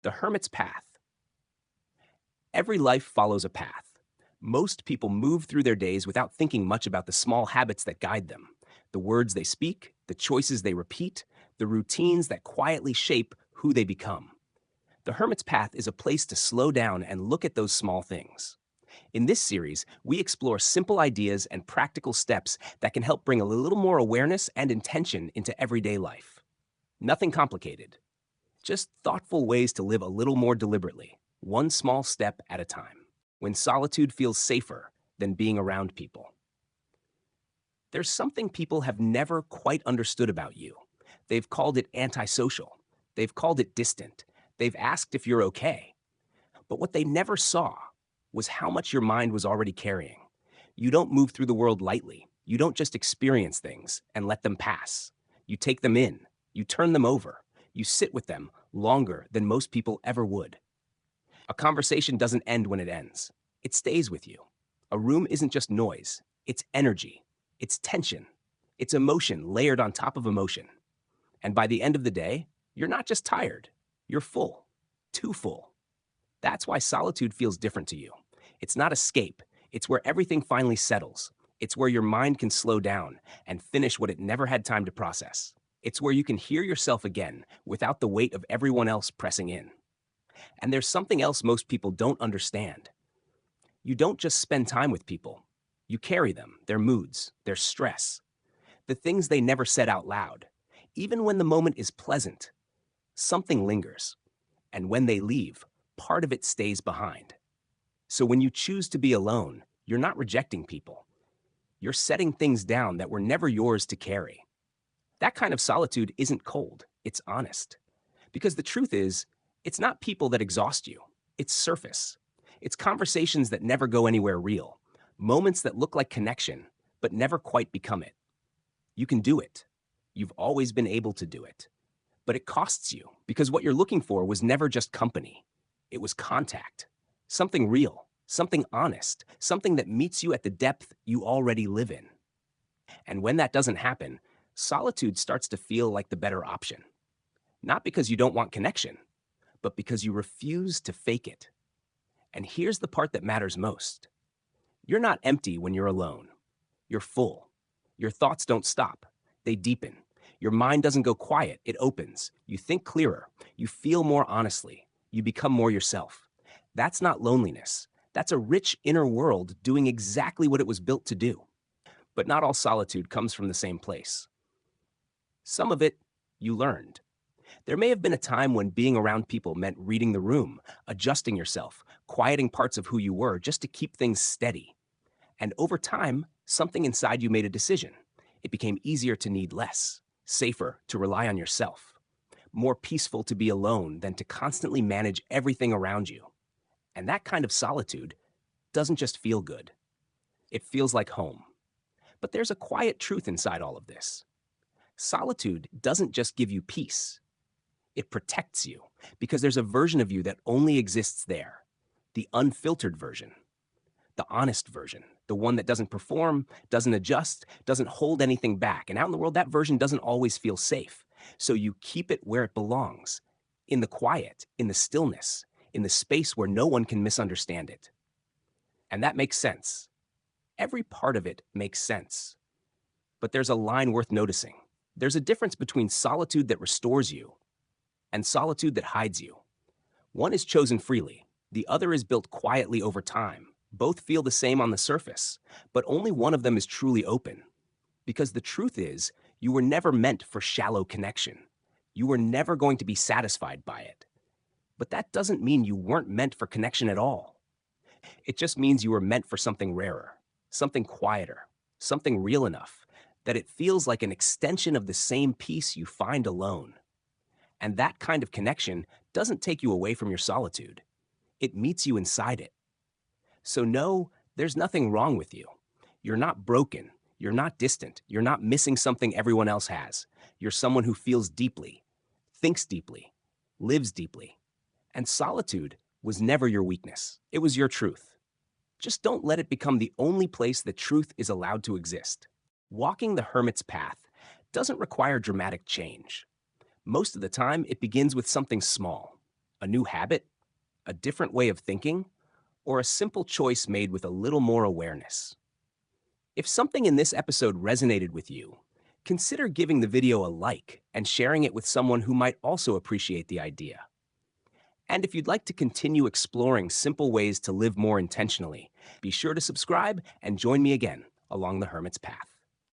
The hermit's path. Every life follows a path. Most people move through their days without thinking much about the small habits that guide them, the words they speak, the choices they repeat, the routines that quietly shape who they become. The hermit's path is a place to slow down and look at those small things. In this series, we explore simple ideas and practical steps that can help bring a little more awareness and intention into everyday life. Nothing complicated, just thoughtful ways to live a little more deliberately, one small step at a time, when solitude feels safer than being around people. There's something people have never quite understood about you. They've called it antisocial. They've called it distant. They've asked if you're okay. But what they never saw was how much your mind was already carrying. You don't move through the world lightly. You don't just experience things and let them pass. You take them in. You turn them over. You sit with them longer than most people ever would. A conversation doesn't end when it ends. It stays with you. A room isn't just noise. It's energy. It's tension. It's emotion layered on top of emotion. And by the end of the day, you're not just tired. You're full. Too full. That's why solitude feels different to you. It's not escape. It's where everything finally settles. It's where your mind can slow down and finish what it never had time to process. It's where you can hear yourself again without the weight of everyone else pressing in. And there's something else most people don't understand. You don't just spend time with people. You carry them, their moods, their stress, the things they never said out loud. Even when the moment is pleasant, something lingers. And when they leave, part of it stays behind. So when you choose to be alone, you're not rejecting people. You're setting things down that were never yours to carry. That kind of solitude isn't cold, it's honest. Because the truth is, it's not people that exhaust you, it's surface. It's conversations that never go anywhere real, moments that look like connection, but never quite become it. You can do it. You've always been able to do it. But it costs you, because what you're looking for was never just company. It was contact. Something real, something honest, something that meets you at the depth you already live in. And when that doesn't happen, solitude starts to feel like the better option. Not because you don't want connection, but because you refuse to fake it. And here's the part that matters most. You're not empty when you're alone. You're full. Your thoughts don't stop. They deepen. Your mind doesn't go quiet. It opens. You think clearer. You feel more honestly. You become more yourself. That's not loneliness. That's a rich inner world doing exactly what it was built to do. But not all solitude comes from the same place. Some of it you learned. There may have been a time when being around people meant reading the room, adjusting yourself, quieting parts of who you were just to keep things steady. And over time, something inside you made a decision. It became easier to need less, safer to rely on yourself, more peaceful to be alone than to constantly manage everything around you. And that kind of solitude doesn't just feel good. It feels like home. But there's a quiet truth inside all of this. Solitude doesn't just give you peace. It protects you because there's a version of you that only exists there, the unfiltered version, the honest version, the one that doesn't perform, doesn't adjust, doesn't hold anything back. And out in the world, that version doesn't always feel safe. So you keep it where it belongs, in the quiet, in the stillness, in the space where no one can misunderstand it. And that makes sense. Every part of it makes sense. But there's a line worth noticing. There's a difference between solitude that restores you and solitude that hides you. One is chosen freely. The other is built quietly over time. Both feel the same on the surface, but only one of them is truly open. Because the truth is, you were never meant for shallow connection. You were never going to be satisfied by it. But that doesn't mean you weren't meant for connection at all. It just means you were meant for something rarer, something quieter, something real enough that it feels like an extension of the same peace you find alone. And that kind of connection doesn't take you away from your solitude. It meets you inside it. So no, there's nothing wrong with you. You're not broken. You're not distant. You're not missing something everyone else has. You're someone who feels deeply, thinks deeply, lives deeply. And solitude was never your weakness. It was your truth. Just don't let it become the only place that truth is allowed to exist. Walking the hermit's path doesn't require dramatic change. Most of the time, it begins with something small. A new habit? A different way of thinking? Or a simple choice made with a little more awareness? If something in this episode resonated with you, consider giving the video a like and sharing it with someone who might also appreciate the idea. And if you'd like to continue exploring simple ways to live more intentionally, be sure to subscribe and join me again along the Hermit's Path.